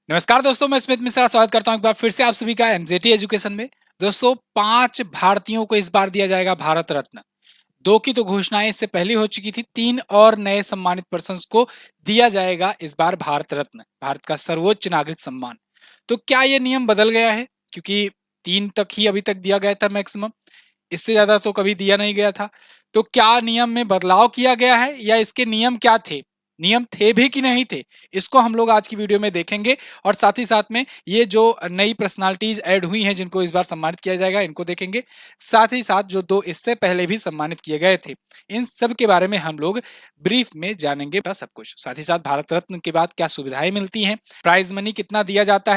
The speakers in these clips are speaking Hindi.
नमस्कार दोस्तों, मैं स्मित मिश्रा स्वागत करता हूं एक बार फिर से आप सभी का एमजेटी एजुकेशन में। दोस्तों, 5 भारतीयों को इस बार दिया जाएगा भारत रत्न। 2 की तो घोषणाएं इससे पहले हो चुकी थी, 3 और नए सम्मानित पर्सन्स को दिया जाएगा इस बार भारत रत्न, भारत का सर्वोच्च नागरिक सम्मान। तो क्या ये नियम बदल गया है? क्योंकि 3 तक ही अभी तक दिया गया था मैक्सिमम, इससे ज्यादा तो कभी दिया नहीं गया था। तो क्या नियम में बदलाव किया गया है या इसके नियम क्या थे, नियम थे भी कि नहीं थे, इसको हम लोग आज की वीडियो में देखेंगे। और साथ ही साथ में ये जो नई पर्सनालिटीज ऐड हुई हैं जिनको इस बार सम्मानित किया जाएगा, इनको देखेंगे। साथ ही साथ जो 2 इससे पहले भी सम्मानित किए गए थे, इन सब के बारे में हम लोग ब्रीफ में जानेंगे सब कुछ। साथ ही साथ भारत रत्न के बाद क्या सुविधाएं मिलती हैं, प्राइज मनी कितना दिया जाता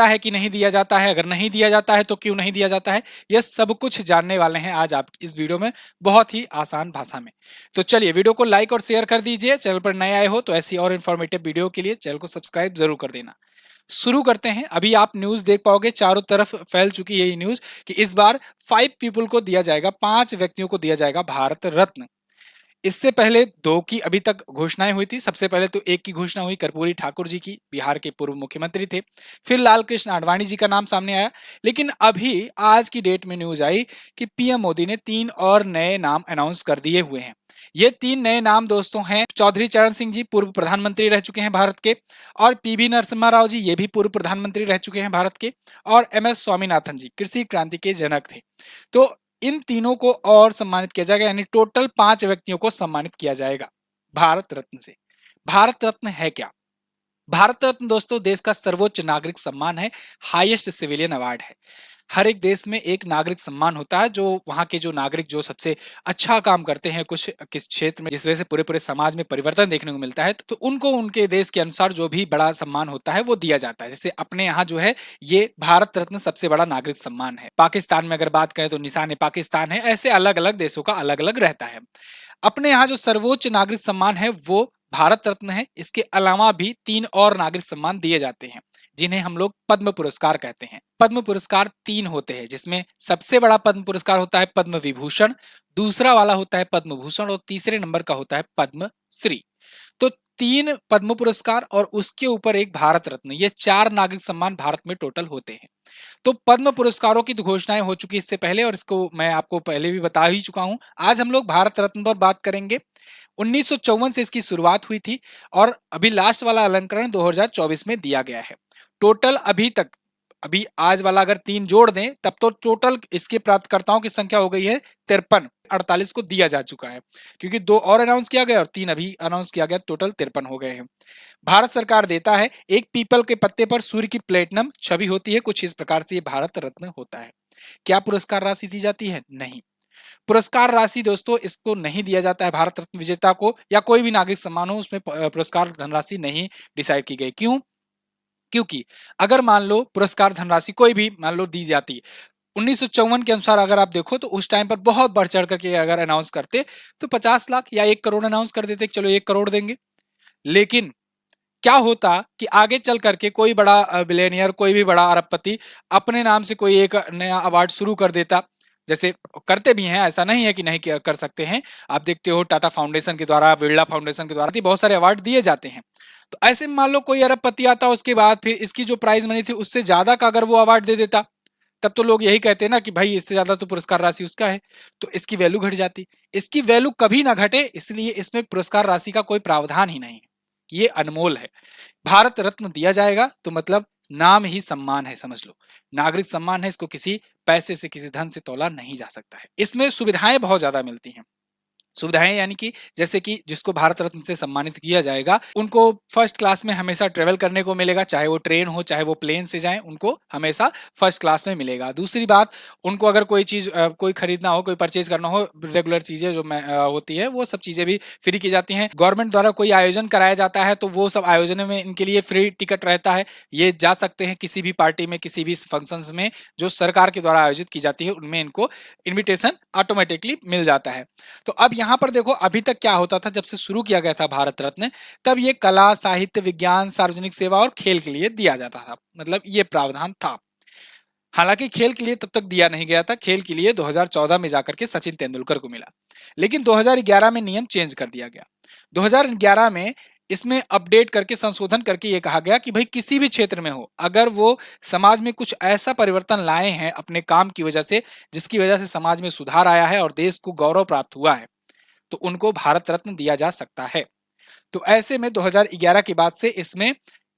है कि नहीं दिया जाता है, अगर नहीं दिया जाता है तो क्यों नहीं दिया जाता है, यह सब कुछ जानने वाले हैं आज आप इस वीडियो में, बहुत ही आसान भाषा में। तो चलिए वीडियो को लाइक और शेयर कर दीजिए। चैनल पर नए आए हो तो ऐसी और इन्फॉर्मेटिव वीडियो के लिए चैनल को सब्सक्राइब जरूर कर देना। शुरू करते हैं। अभी आप न्यूज देख पाओगे, चारों तरफ फैल चुकी है ये न्यूज कि इस बार 5 पीपल को दिया जाएगा, 5 व्यक्तियों को दिया जाएगा भारत रत्न। इससे पहले 2 की अभी तक घोषणाएं हुई थी। सबसे पहले तो एक की घोषणा हुई कर्पूरी ठाकुर जी की, बिहार के पूर्व मुख्यमंत्री थे। फिर लाल कृष्ण आडवाणी जी का नाम सामने आया। लेकिन अभी आज की डेट में न्यूज आई कि पीएम मोदी ने 3 और नए नाम अनाउंस कर दिए हुए हैं। ये 3 नए नाम दोस्तों हैं चौधरी चरण सिंह जी, पूर्व प्रधानमंत्री रह चुके हैं भारत के, और पीवी नरसिम्हा राव जी, ये भी पूर्व प्रधानमंत्री रह चुके हैं भारत के, और एमएस स्वामीनाथन जी, कृषि क्रांति के जनक थे। तो इन तीनों को और सम्मानित किया जाएगा, यानी टोटल 5 व्यक्तियों को सम्मानित किया जाएगा भारत रत्न से। भारत रत्न है क्या? भारत रत्न दोस्तों देश का सर्वोच्च नागरिक सम्मान है, हाईएस्ट सिविलियन अवार्ड है। हर एक देश में एक नागरिक सम्मान होता है, जो वहां के जो नागरिक जो सबसे अच्छा काम करते हैं कुछ किस क्षेत्र में, जिस वजह से पूरे पूरे समाज में परिवर्तन देखने को मिलता है, तो उनको उनके देश के अनुसार जो भी बड़ा सम्मान होता है वो दिया जाता है। जैसे अपने यहाँ जो है ये भारत रत्न सबसे बड़ा नागरिक सम्मान है। पाकिस्तान में अगर बात करें तो निशान पाकिस्तान है। ऐसे अलग अलग देशों का अलग अलग रहता है। अपने यहाँ जो सर्वोच्च नागरिक सम्मान है वो भारत रत्न है। इसके अलावा भी 3 और नागरिक सम्मान दिए जाते हैं, जिन्हें हम लोग पद्म पुरस्कार कहते हैं। पद्म पुरस्कार 3 होते हैं, जिसमें सबसे बड़ा पद्म पुरस्कार होता है पद्म विभूषण, दूसरा वाला होता है पद्म भूषण, और तीसरे नंबर का होता है पद्म श्री। तो 3 पद्म पुरस्कार और उसके ऊपर एक भारत रत्न, ये 4 नागरिक सम्मान भारत में टोटल होते हैं। तो पद्म पुरस्कारों की घोषणाएं हो चुकी इससे पहले, और इसको मैं आपको पहले भी बता ही चुका हूं। आज हम लोग भारत रत्न पर बात करेंगे। 1954 से इसकी शुरुआत हुई थी और अभी लास्ट वाला अलंकरण 2024 में दिया गया है। टोटल अभी तक, अभी आज वाला अगर 3 जोड़ दें तब तो टोटल इसके प्राप्तकर्ताओं की संख्या हो गई है 53। 48 को दिया जा चुका है, क्योंकि 2 और अनाउंस किया गया और 3 अभी अनाउंस किया गया, टोटल 53 हो गए हैं। भारत सरकार देता है। एक पीपल के पत्ते पर सूर्य की प्लेटिनम छवि होती है, कुछ इस प्रकार से ये भारत रत्न होता है। क्या पुरस्कार राशि दी जाती है? नहीं। पुरस्कार राशि दोस्तों इसको नहीं दिया जाता है भारत रत्न विजेता को, या कोई भी नागरिक सम्मान हो उसमें पुरस्कार धनराशि नहीं डिसाइड की गई। क्यों? क्योंकि अगर मान लो पुरस्कार धनराशि कोई भी मान लो दी जाती, 1954 के अनुसार अगर आप देखो तो उस टाइम पर बहुत बढ़ चढ़ करके अगर अनाउंस करते तो 50 लाख या 1 करोड़ अनाउंस कर देते, चलो 1 करोड़ देंगे। लेकिन क्या होता कि आगे चल करके कोई बड़ा बिलियनियर, कोई भी बड़ा अरबपति अपने नाम से कोई एक नया अवार्ड शुरू कर देता, जैसे करते भी हैं, ऐसा नहीं है कि नहीं कर सकते हैं। आप देखते हो टाटा फाउंडेशन के द्वारा, बिरला फाउंडेशन के द्वारा बहुत सारे अवार्ड दिए जाते हैं। तो ऐसे में मान लो कोई अरबपति आता, उसके बाद फिर इसकी जो प्राइज मनी थी उससे ज्यादा का अगर वो अवार्ड दे देता, तब तो लोग यही कहते हैं ना कि भाई इससे ज्यादा तो पुरस्कार राशि उसका है, तो इसकी वैल्यू घट जाती। इसकी वैल्यू कभी ना घटे, इसलिए इसमें पुरस्कार राशि का कोई प्रावधान ही नहीं है। ये अनमोल है। भारत रत्न दिया जाएगा तो मतलब नाम ही सम्मान है, समझ लो, नागरिक सम्मान है। इसको किसी पैसे से, किसी धन से तोला नहीं जा सकता है। इसमें सुविधाएं बहुत ज्यादा मिलती हैं। सुविधाएं यानी कि जैसे कि जिसको भारत रत्न से सम्मानित किया जाएगा उनको फर्स्ट क्लास में हमेशा ट्रेवल करने को मिलेगा, चाहे वो ट्रेन हो चाहे वो प्लेन से जाएं, उनको हमेशा फर्स्ट क्लास में मिलेगा। दूसरी बात, उनको अगर कोई चीज कोई खरीदना हो, कोई परचेज करना हो, रेगुलर चीजें जो होती है वो सब चीजें भी फ्री की जाती हैं। गवर्नमेंट द्वारा कोई आयोजन कराया जाता है तो वो सब आयोजन में इनके लिए फ्री टिकट रहता है। ये जा सकते हैं किसी भी पार्टी में, किसी भी फंक्शंस में जो सरकार के द्वारा आयोजित की जाती है, उनमें इनको इन्विटेशन ऑटोमेटिकली मिल जाता है। तो अब यहां पर देखो, अभी तक क्या होता था, जब से शुरू किया गया था भारत रत्न, तब ये कला, साहित्य, विज्ञान, सार्वजनिक सेवा और खेल के लिए दिया जाता था, मतलब ये प्रावधान था। हालांकि खेल के लिए तब तक दिया नहीं गया था। खेल के लिए 2014 में जाकर के सचिन तेंदुलकर को मिला, लेकिन 2011 में नियम चेंज कर दिया गया। 2011 में इसमें अपडेट करके संशोधन करके ये कहा गया कि भाई किसी भी क्षेत्र में हो, अगर वो समाज में कुछ ऐसा परिवर्तन लाए हैं अपने काम की वजह से जिसकी वजह से समाज में सुधार आया है और देश को गौरव प्राप्त हुआ है, तो उनको भारत रत्न दिया जा सकता है। तो ऐसे में 2011 के बाद से इसमें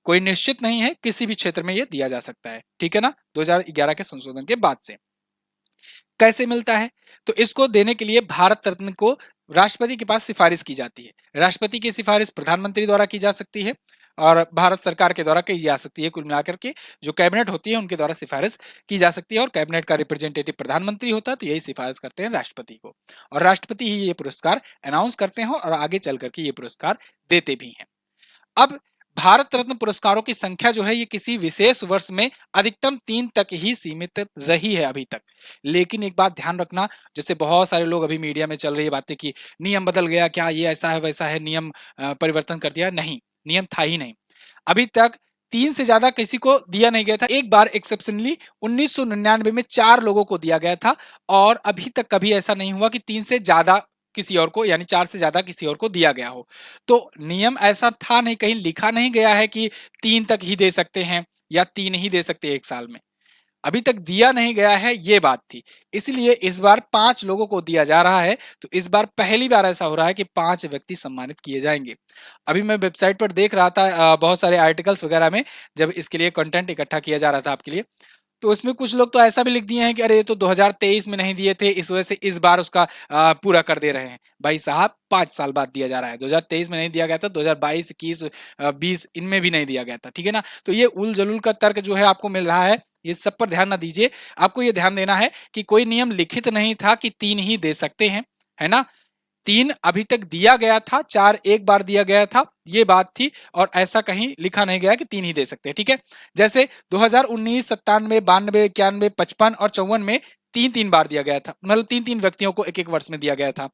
कोई निश्चित नहीं है, किसी भी क्षेत्र में यह दिया जा सकता है, ठीक है ना। 2011 के संशोधन के बाद से कैसे मिलता है, तो इसको देने के लिए भारत रत्न को राष्ट्रपति के पास सिफारिश की जाती है। राष्ट्रपति की सिफारिश प्रधानमंत्री द्वारा की जा सकती है और भारत सरकार के द्वारा की जा सकती है। कुल मिलाकर के जो कैबिनेट होती है उनके द्वारा सिफारिश की जा सकती है और कैबिनेट का रिप्रेजेंटेटिव प्रधानमंत्री होता है, तो यही सिफारिश करते हैं राष्ट्रपति को और राष्ट्रपति ही ये पुरस्कार अनाउंस करते हैं और आगे चल करके ये पुरस्कार देते भी हैं। अब भारत रत्न पुरस्कारों की संख्या जो है ये किसी विशेष वर्ष में अधिकतम 3 तक ही सीमित रही है अभी तक। लेकिन एक बात ध्यान रखना, जैसे बहुत सारे लोग अभी मीडिया में चल रही है बातें कि नियम बदल गया, क्या ये ऐसा है वैसा है, नियम परिवर्तन कर दिया, नहीं, नियम था ही नहीं। अभी तक 3 से ज्यादा किसी को दिया नहीं गया था। एक बार एक्सेप्शनली 1999 में 4 लोगों को दिया गया था और अभी तक कभी ऐसा नहीं हुआ कि 3 से ज्यादा किसी और को, यानी 4 से ज्यादा किसी और को दिया गया हो। तो नियम ऐसा था नहीं, कहीं लिखा नहीं गया है कि 3 तक ही दे सकते हैं या 3 ही दे सकते हैं एक साल में। अभी तक दिया नहीं गया है, ये बात थी। इसलिए इस बार 5 लोगों को दिया जा रहा है। तो इस बार पहली बार ऐसा हो रहा है कि 5 व्यक्ति सम्मानित किए जाएंगे। अभी मैं वेबसाइट पर देख रहा था बहुत सारे आर्टिकल्स वगैरह में, जब इसके लिए कंटेंट इकट्ठा किया जा रहा था आपके लिए, तो उसमें कुछ लोग तो ऐसा भी लिख दिए हैं कि अरे ये तो 2023 में नहीं दिए थे, इस वजह से इस बार उसका पूरा कर दे रहे हैं। भाई साहब 5 साल बाद दिया जा रहा है, 2023 में नहीं दिया गया था, 2022, 21, 20 इनमें भी नहीं दिया गया था, ठीक है ना। तो ये उल जलूल का तर्क जो है आपको मिल रहा है, ये सब पर ध्यान ना दीजिए। आपको ये ध्यान देना है कि कोई नियम लिखित नहीं था कि 3 ही दे सकते हैं, है ना। 3 अभी तक दिया गया था, 4 एक बार दिया गया था, ये बात थी। और ऐसा कहीं लिखा नहीं गया कि 3 ही दे सकते हैं, ठीक है। जैसे 2019, 97, 92, 91, 55 और 54 में 3-3 बार दिया गया था, मतलब 3-3 व्यक्तियों को एक-एक वर्ष में दिया गया था।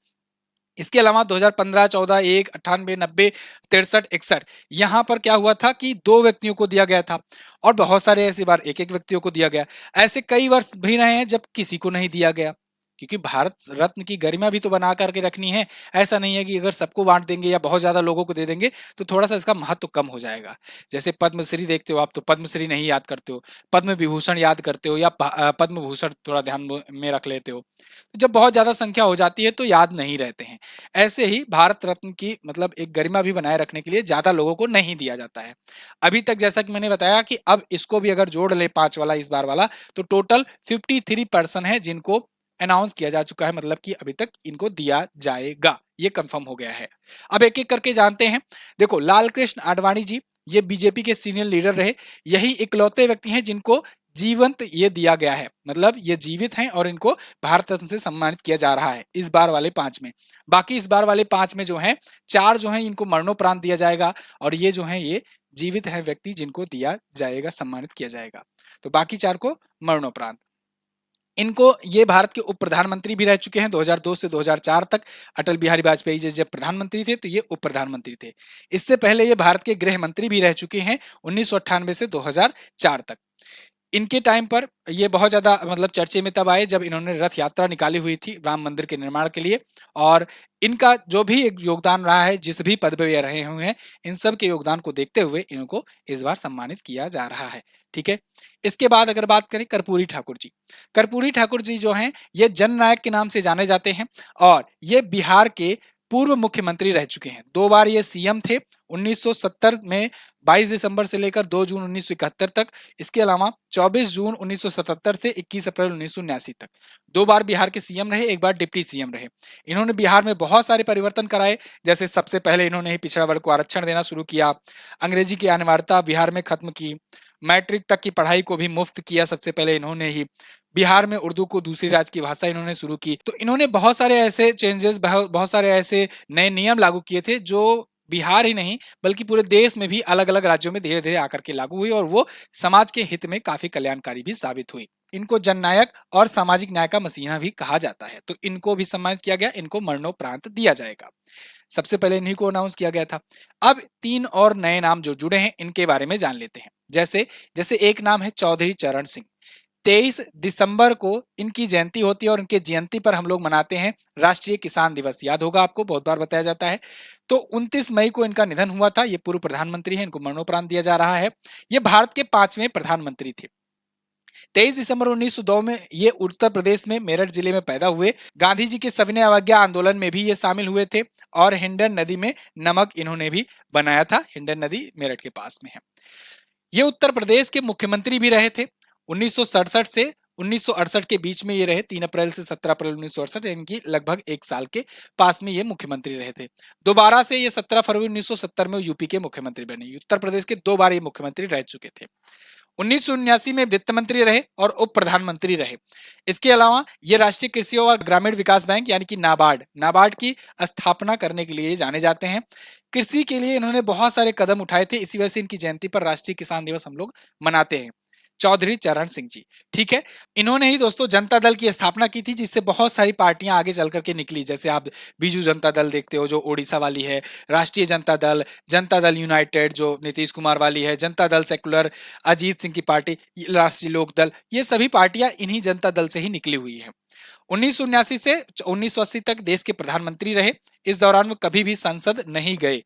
इसके अलावा 2015, 14, 1, 98, 90, 63, 61 यहां पर क्या हुआ था कि 2 व्यक्तियों को दिया गया था और बहुत सारे ऐसी बार एक-एक व्यक्तियों को दिया गया। ऐसे कई वर्ष भी रहे हैं जब किसी को नहीं दिया गया, क्योंकि भारत रत्न की गरिमा भी तो बना करके रखनी है। ऐसा नहीं है कि अगर सबको बांट देंगे या बहुत ज्यादा लोगों को दे देंगे तो थोड़ा सा इसका महत्व कम हो जाएगा। जैसे पद्मश्री देखते हो आप, तो पद्मश्री नहीं याद करते हो, पद्म विभूषण याद करते हो या पद्म भूषण थोड़ा ध्यान में रख लेते हो। तो जब बहुत ज्यादा संख्या हो जाती है तो याद नहीं रहते हैं। ऐसे ही भारत रत्न की मतलब एक गरिमा भी बनाए रखने के लिए ज्यादा लोगों को नहीं दिया जाता है अभी तक। जैसा कि मैंने बताया कि अब इसको भी अगर जोड़ ले 5 वाला, इस बार वाला, तो टोटल 53 पर्सन है जिनको अनाउंस किया जा चुका है, मतलब कि अभी तक इनको दिया जाएगा, ये कंफर्म हो गया है। अब एक एक करके जानते हैं। देखो, लाल कृष्ण आडवाणी जी, ये बीजेपी के सीनियर लीडर रहे, यही इकलौते व्यक्ति हैं जिनको जीवंत ये दिया गया है, मतलब ये जीवित हैं और इनको भारत रत्न से सम्मानित किया जा रहा है इस बार वाले 5 में। बाकी इस बार वाले 5 में जो है 4 जो है इनको मरणोपरांत दिया जाएगा और ये जो है ये जीवित है व्यक्ति जिनको दिया जाएगा, सम्मानित किया जाएगा। तो बाकी 4 को मरणोपरांत। इनको ये भारत के उप प्रधानमंत्री भी रह चुके हैं 2002 से 2004 तक। अटल बिहारी वाजपेयी जी जब प्रधानमंत्री थे तो ये उप प्रधानमंत्री थे। इससे पहले ये भारत के गृह मंत्री भी रह चुके हैं 1998 से 2004 तक। इनके टाइम पर ये बहुत ज्यादा मतलब चर्चे में तब आए जब इन्होंने रथ यात्रा निकाली हुई थी राम मंदिर के निर्माण के लिए। और इनका जो भी एक योगदान रहा है, जिस भी पद पे रहे हुए हैं, इन सब के योगदान को देखते हुए इनको इस बार सम्मानित किया जा रहा है, ठीक है। इसके बाद अगर बात करें कर्पूरी ठाकुर जी, कर्पूरी ठाकुर जी जो हैं ये जननायक के नाम से जाने जाते हैं और ये बिहार के पूर्व मुख्यमंत्री रह चुके हैं। 2 बार ये सीएम थे, 1970 में 22 दिसंबर से लेकर 2 जून 1971 तक। इसके अलावा 24 जून 1977 से 21 अप्रैल 1979 तक 2 बार बिहार के सीएम रहे, एक बार डिप्टी सीएम रहे। इन्होंने बिहार में बहुत सारे परिवर्तन कराए, जैसे सबसे पहले इन्होंने ही पिछड़ा वर्ग को आरक्षण देना शुरू किया, अंग्रेजी की अनिवार्यता बिहार में खत्म की, मैट्रिक तक की पढ़ाई को भी मुफ्त किया सबसे पहले इन्होंने ही, बिहार में उर्दू को दूसरी राज्य की भाषा इन्होंने शुरू की। तो इन्होंने बहुत सारे ऐसे चेंजेस, बहुत सारे ऐसे नए नियम लागू किए थे जो बिहार ही नहीं बल्कि पूरे देश में भी अलग अलग राज्यों में धीरे धीरे आकर के लागू हुई और वो समाज के हित में काफी कल्याणकारी भी साबित हुई। इनको जननायक और सामाजिक न्याय का मसीहा भी कहा जाता है। तो इनको भी सम्मानित किया गया, इनको मरणोपरांत दिया जाएगा। सबसे पहले इन्हीं को अनाउंस किया गया था। अब 3 और नए नाम जो जुड़े हैं इनके बारे में जान लेते हैं। जैसे जैसे एक नाम है चौधरी चरण सिंह। 23 दिसंबर को इनकी जयंती होती है और इनके जयंती पर हम लोग मनाते हैं राष्ट्रीय किसान दिवस। याद होगा आपको, बहुत बार बताया जाता है। तो 29 मई को इनका निधन हुआ था। ये पूर्व प्रधानमंत्री हैं, इनको मरणोपरांत दिया जा रहा है। ये भारत के 5वें प्रधानमंत्री थे। 23 दिसंबर 1902 में ये उत्तर प्रदेश में मेरठ जिले में पैदा हुए। गांधी जी के सविनय अवज्ञा आंदोलन में भी ये शामिल हुए थे और हिंडन नदी में नमक इन्होंने भी बनाया था। हिंडन नदी मेरठ के पास में है। ये उत्तर प्रदेश के मुख्यमंत्री भी रहे थे 1967 से 1968 के बीच में। ये रहे 3 अप्रैल से 17 अप्रैल 1968, यानी लगभग 1 साल के पास में ये मुख्यमंत्री रहे थे। दोबारा से ये 17 फरवरी 1970 में यूपी के मुख्यमंत्री बने। उत्तर प्रदेश के 2 बार ये मुख्यमंत्री रह चुके थे। 1979 में वित्त मंत्री रहे और उप प्रधानमंत्री रहे। इसके अलावा ये राष्ट्रीय कृषि और ग्रामीण विकास बैंक यानी कि नाबार्ड की स्थापना करने के लिए जाने जाते हैं। कृषि के लिए इन्होंने बहुत सारे कदम उठाए थे। इसी वजह से इनकी जयंती पर राष्ट्रीय किसान दिवस हम लोग मनाते हैं। चौधरी चरण सिंह जी, ठीक है। इन्होंने ही दोस्तों जनता दल की स्थापना की थी, जिससे बहुत सारी पार्टियां आगे चल करके निकली। जैसे आप बीजू जनता दल देखते हो जो ओडिशा वाली है, राष्ट्रीय जनता दल यूनाइटेड जो नीतीश कुमार वाली है, जनता दल सेकुलर अजीत सिंह की पार्टी, राष्ट्रीय लोक दल, ये सभी पार्टियां इन्हीं जनता दल से ही निकली हुई है। 1979 से 1980 तक देश के प्रधानमंत्री रहे। इस दौरान वो कभी भी संसद नहीं गए।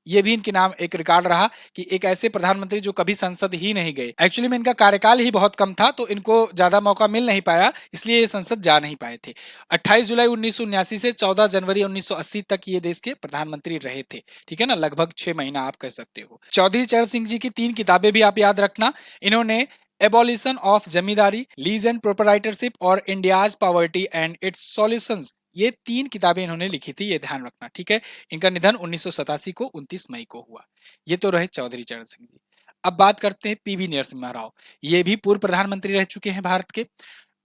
ये भी इनके नाम एक रिकॉर्ड रहा कि एक ऐसे प्रधानमंत्री जो कभी संसद ही नहीं गए। एक्चुअली में इनका कार्यकाल ही बहुत कम था, तो इनको ज्यादा मौका मिल नहीं पाया, इसलिए ये संसद जा नहीं पाए थे। 28 जुलाई 1979 से 14 जनवरी 1980 तक ये देश के प्रधानमंत्री रहे थे। ठीक है ना, लगभग 6 महीना आप कह सकते हो। चौधरी चरण सिंह जी की 3 किताबें भी आप याद रखना। इन्होंने abolition of zamindari, lease and proprietorship और India's poverty and its solutions, ये 3 किताबें इन्होंने लिखी थी, ये ध्यान रखना, ठीक है। इनका निधन 1987 को 29 मई को हुआ। ये तो रहे चौधरी चरण सिंह जी। अब बात करते हैं पीवी नरसिम्हा राव। ये भी पूर्व प्रधानमंत्री रह चुके हैं भारत के।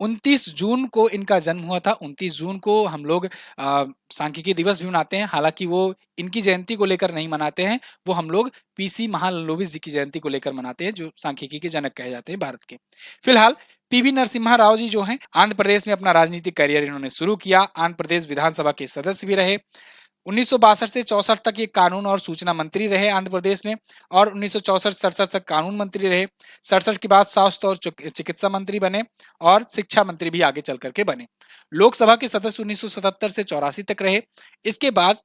29 जून को इनका जन्म हुआ था। 29 जून को हम लोग सांख्यिकी दिवस भी मनाते हैं। हालांकि वो इनकी जयंती को लेकर नहीं मनाते हैं, वो हम लोग पीसी महालनोबिस जी की जयंती को लेकर मनाते हैं, जो सांख्यिकी के जनक कहे जाते हैं भारत के। फिलहाल पीवी नरसिम्हा राव जी जो हैं, आंध्र प्रदेश में अपना राजनीतिक करियर इन्होंने शुरू किया। आंध्र प्रदेश विधानसभा के सदस्य भी रहे। 1962 से 64 तक ये कानून और सूचना मंत्री रहे आंध्र प्रदेश में, और 1964-67 तक कानून मंत्री रहे। 67 के बाद स्वास्थ्य और चिकित्सा मंत्री बने और शिक्षा मंत्री भी आगे चल करके बने। लोकसभा के सदस्य 1977 से 84 तक रहे। इसके बाद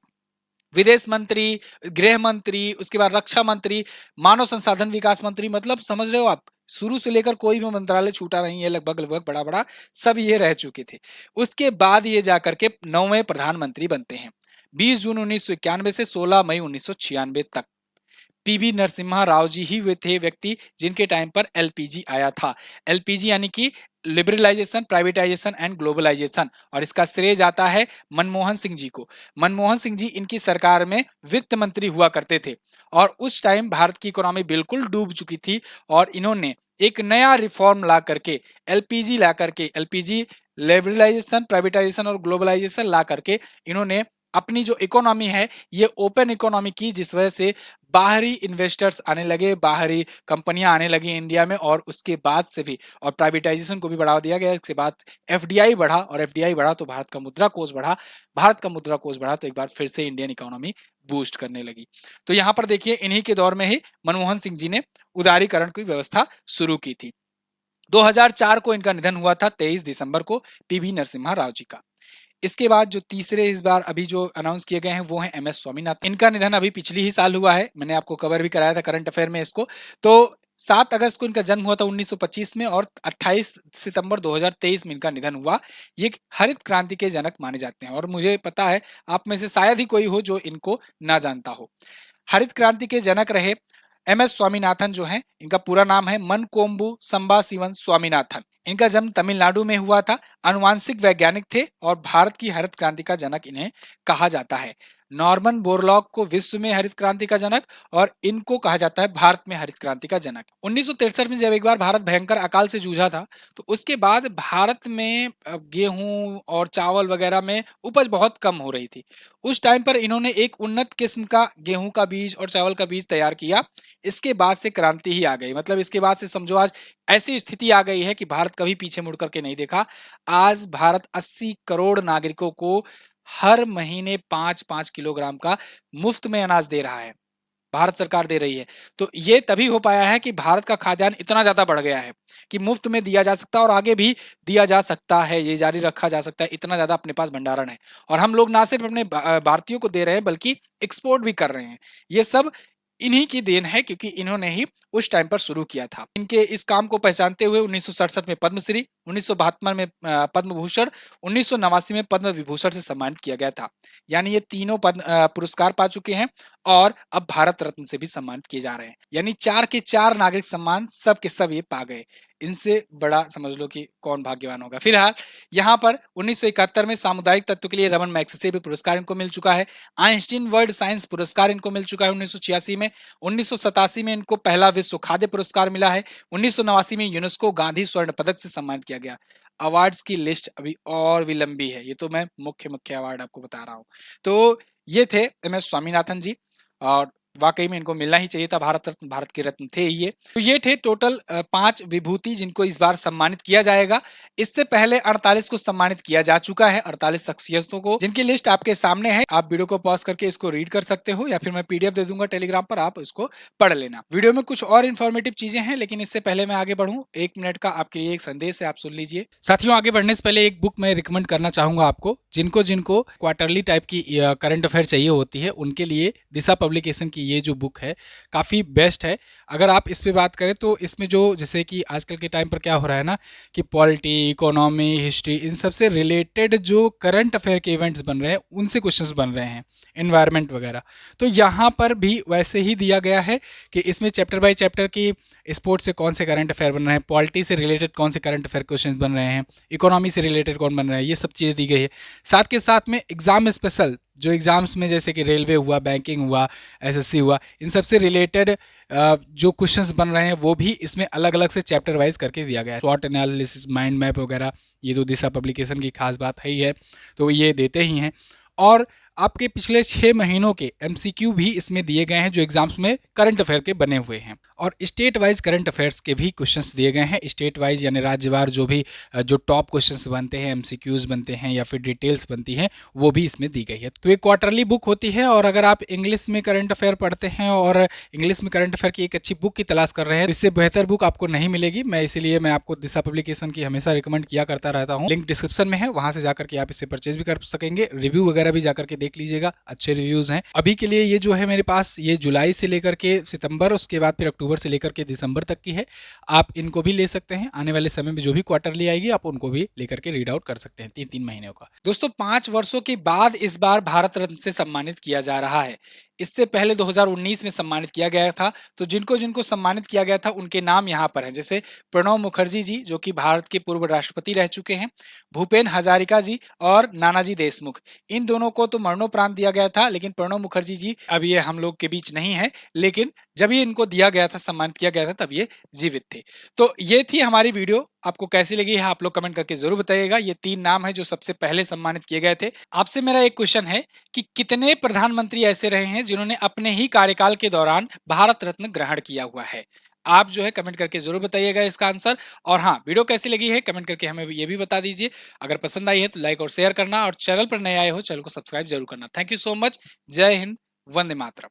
विदेश मंत्री, गृह मंत्री, उसके बाद रक्षा मंत्री, मानव संसाधन विकास मंत्री, मतलब समझ रहे हो आप, शुरू से लेकर कोई भी मंत्रालय छूटा नहीं है। लगभग लगभग बड़ा बड़ा सब ये रह चुके थे। उसके बाद ये जाकर के 9वें प्रधानमंत्री बनते हैं 20 जून 1991 से 16 मई 1996 तक। पीवी नरसिम्हा राव जी ही वे थे व्यक्ति जिनके टाइम पर एलपीजी आया था। एलपीजी यानी कि लिबरलाइजेशन, प्राइवेटाइजेशन एंड ग्लोबलाइजेशन, और इसका श्रेय जाता है मनमोहन सिंह जी को। मनमोहन सिंह जी इनकी सरकार में वित्त मंत्री हुआ करते थे और उस टाइम भारत की इकोनॉमी बिल्कुल डूब चुकी थी और इन्होंने एक नया रिफॉर्म ला करके, एलपीजी लिबरलाइजेशन, प्राइवेटाइजेशन और ग्लोबलाइजेशन ला करके इन्होंने अपनी जो इकोनॉमी है ये ओपन इकोनॉमी की, जिस वजह से बाहरी इन्वेस्टर्स आने लगे, बाहरी कंपनियां आने लगी इंडिया में, और उसके बाद से भी, और प्राइवेटाइजेशन को भी बढ़ावा दिया गया। इसके बाद एफडीआई बढ़ा, और एफडीआई बढ़ा तो भारत का मुद्रा कोष बढ़ा, भारत का मुद्रा कोष बढ़ा तो एक बार फिर से इंडियन इकोनॉमी बूस्ट करने लगी। तो यहाँ पर देखिए इन्हीं के दौर में ही मनमोहन सिंह जी ने उदारीकरण की व्यवस्था शुरू की थी। 2004 को इनका निधन हुआ था 23 दिसंबर को, पीवी नरसिम्हा राव जी का। इसके बाद जो तीसरे इस बार अभी जो अनाउंस किए गए हैं वो हैं एमएस स्वामीनाथन। इनका निधन अभी पिछली ही साल हुआ है, मैंने आपको कवर भी कराया था करंट अफेयर में इसको। तो 7 अगस्त को इनका जन्म हुआ था 1925 में, और 28 सितंबर 2023 में इनका निधन हुआ। ये हरित क्रांति के जनक माने जाते हैं, और मुझे पता है आप में से शायद ही कोई हो जो इनको ना जानता हो। हरित क्रांति के जनक रहे एमएस स्वामीनाथन जो है, इनका पूरा नाम है मनकोम्बू संबाशिवन स्वामीनाथन। इनका जन्म तमिलनाडु में हुआ था। अनुवांशिक वैज्ञानिक थे और भारत की हरित क्रांति का जनक इन्हें कहा जाता है। नॉर्मन बोरलॉग को विश्व में हरित क्रांति का जनक, और इनको कहा जाता है भारत में हरित क्रांति का जनक। 1963 में जब एक बार भारत भयंकर अकाल से जूझा था, तो उसके बाद भारत में गेहूं और चावल वगैरह में उपज बहुत कम हो रही थी। उस टाइम पर इन्होंने एक उन्नत किस्म का गेहूं का बीज और चावल का बीज तैयार किया। इसके बाद से क्रांति ही आ गई। मतलब इसके बाद से समझो आज ऐसी स्थिति आ गई है कि भारत कभी पीछे मुड़ करके नहीं देखा। आज भारत 80 करोड़ नागरिकों को हर महीने 5-5 किलोग्राम का मुफ्त में अनाज दे रहा है। भारत सरकार दे रही है। तो ये तभी हो पाया है कि भारत का खाद्यान्न इतना ज्यादा बढ़ गया है कि मुफ्त में दिया जा सकता है और आगे भी दिया जा सकता है, ये जारी रखा जा सकता है, इतना ज्यादा अपने पास भंडारण है। और हम लोग ना सिर्फ अपने भारतीयों को दे रहे हैं बल्कि एक्सपोर्ट भी कर रहे हैं। ये सब इन्हीं की देन है, क्योंकि इन्होंने ही उस टाइम पर शुरू किया था। इनके इस काम को पहचानते हुए 1967 में पद्मश्री, 1972 में पद्म भूषण, 1989 में पद्म विभूषण से सम्मानित किया गया था। यानी ये तीनों पुरस्कार पा चुके हैं और अब भारत रत्न से भी सम्मानित किए जा रहे हैं। यानी 4 के 4 नागरिक सम्मान सब के सब ये पा गए। इनसे बड़ा समझ लो कि कौन भाग्यवान होगा। फिलहाल यहाँ पर 1971 में सामुदायिक तत्व के लिए रमन मैग्सेसे भी पुरस्कार इनको मिल चुका है। आइंस्टीन वर्ल्ड साइंस पुरस्कार इनको मिल चुका है 1986 में। 1987 में इनको पहला विश्व खाद्य पुरस्कार मिला है। 1989 में यूनेस्को गांधी स्वर्ण पदक से सम्मानित किया गया। अवार्ड्स की लिस्ट अभी और भी लंबी है, ये तो मैं मुख्य मुख्य अवार्ड आपको बता रहा हूँ। तो ये थे एम एस स्वामीनाथन जी, और वाकई में इनको मिलना ही चाहिए था भारत रत्न, भारत के रत्न थे ये। तो ये थे टोटल 5 विभूति जिनको इस बार सम्मानित किया जाएगा। इससे पहले 48 को सम्मानित किया जा चुका है, 48 शख्सियतों को, जिनकी लिस्ट आपके सामने है। आप वीडियो को पॉज करके इसको रीड कर सकते हो, या फिर मैं पीडीएफ दे दूंगा टेलीग्राम पर, आप इसको पढ़ लेना। वीडियो में कुछ और इन्फॉर्मेटिव चीजें हैं, लेकिन इससे पहले मैं आगे बढ़ूं, 1 मिनट का आपके लिए एक संदेश है, आप सुन लीजिए। साथियों, आगे बढ़ने से पहले एक बुक मैं रिकमेंड करना चाहूंगा आपको। जिनको जिनको क्वार्टरली टाइप की करंट अफेयर चाहिए होती है, उनके लिए दिशा पब्लिकेशन की ये जो बुक है काफ़ी बेस्ट है। अगर आप इस पे बात करें तो इसमें जो, जैसे कि आजकल के टाइम पर क्या हो रहा है ना, कि पॉलिटी, इकोनॉमी, हिस्ट्री, इन सब से रिलेटेड जो करंट अफेयर के इवेंट्स बन रहे हैं उनसे क्वेश्चंस बन रहे हैं, एनवायरनमेंट वगैरह। तो यहाँ पर भी वैसे ही दिया गया है कि इसमें चैप्टर बाय चैप्टर की स्पोर्ट्स से कौन से करंट अफेयर बन रहे हैं, पॉलिटी से रिलेटेड कौन से करंट अफेयर क्वेश्चन बन रहे हैं, इकोनॉमी से रिलेटेड कौन बन रहा है, ये सब चीज़ें दी गई है। साथ के साथ में एग्जाम स्पेशल, जो एग्जाम्स में जैसे कि रेलवे हुआ, बैंकिंग हुआ, एसएससी हुआ, इन सब से रिलेटेड जो क्वेश्चंस बन रहे हैं वो भी इसमें अलग अलग से चैप्टर वाइज करके दिया गया है। शॉर्ट एनालिसिस, माइंड मैप वगैरह, ये तो दिशा पब्लिकेशन की खास बात है ही है, तो ये देते ही हैं। और आपके पिछले 6 महीनों के एमसीक्यू भी इसमें दिए गए हैं, जो एग्जाम्स में करंट अफेयर के बने हुए हैं। और स्टेट वाइज करंट अफेयर्स के भी क्वेश्चंस दिए गए हैं। स्टेट वाइज यानी राज्यवार जो भी जो टॉप क्वेश्चंस बनते हैं, एमसीक्यूज बनते हैं या फिर डिटेल्स बनती हैं, वो भी इसमें दी गई है। तो ये क्वार्टरली बुक होती है, और अगर आप इंग्लिश में करंट अफेयर पढ़ते हैं और इंग्लिश में करंट अफेयर की एक अच्छी बुक की तलाश कर रहे हैं, तो इससे बेहतर बुक आपको नहीं मिलेगी। इसीलिए मैं आपको दिशा पब्लिकेशन की हमेशा रिकमेंड किया करता रहता हूँ। लिंक डिस्क्रिप्शन में है, वहां से जाकर के आप इसे परचेज भी कर सकेंगे। रिव्यू वगैरह भी जाकर के देख लीजिएगा, अच्छे रिव्यूज हैं। अभी के लिए ये जो है मेरे पास, ये जुलाई से लेकर के सितंबर, उसके बाद फिर अक्टूबर से लेकर के दिसंबर तक की है। आप इनको भी ले सकते हैं। आने वाले समय में जो भी क्वार्टरली आएगी आप उनको भी लेकर के रीड आउट कर सकते हैं, 3-3 महीनों का। दोस्तों, 5 वर्षों के बाद इस बार भारत रत्न से सम्मानित किया जा रहा है। इससे पहले 2019 में सम्मानित किया गया था। तो जिनको जिनको सम्मानित किया गया था उनके नाम यहाँ पर हैं, जैसे प्रणब मुखर्जी जी, जो कि भारत के पूर्व राष्ट्रपति रह चुके हैं, भूपेन हजारिका जी और नानाजी देशमुख। इन दोनों को तो मरणोपरांत दिया गया था, लेकिन प्रणब मुखर्जी जी अब ये हम लोग के बीच नहीं है, लेकिन जब ये इनको दिया गया था, सम्मानित किया गया था, तब ये जीवित थे। तो ये थी हमारी वीडियो। आपको कैसी लगी है आप लोग कमेंट करके जरूर बताइएगा। ये 3 नाम है जो सबसे पहले सम्मानित किए गए थे। आपसे मेरा एक क्वेश्चन है कि कितने प्रधानमंत्री ऐसे रहे हैं जिन्होंने अपने ही कार्यकाल के दौरान भारत रत्न ग्रहण किया हुआ है? आप जो है कमेंट करके जरूर बताइएगा इसका आंसर। और हाँ, वीडियो कैसी लगी है कमेंट करके हमें ये भी बता दीजिए। अगर पसंद आई है तो लाइक और शेयर करना, और चैनल पर नए आए हो चैनल को सब्सक्राइब जरूर करना। Thank you so much. जय हिंद, वंदे मातरम।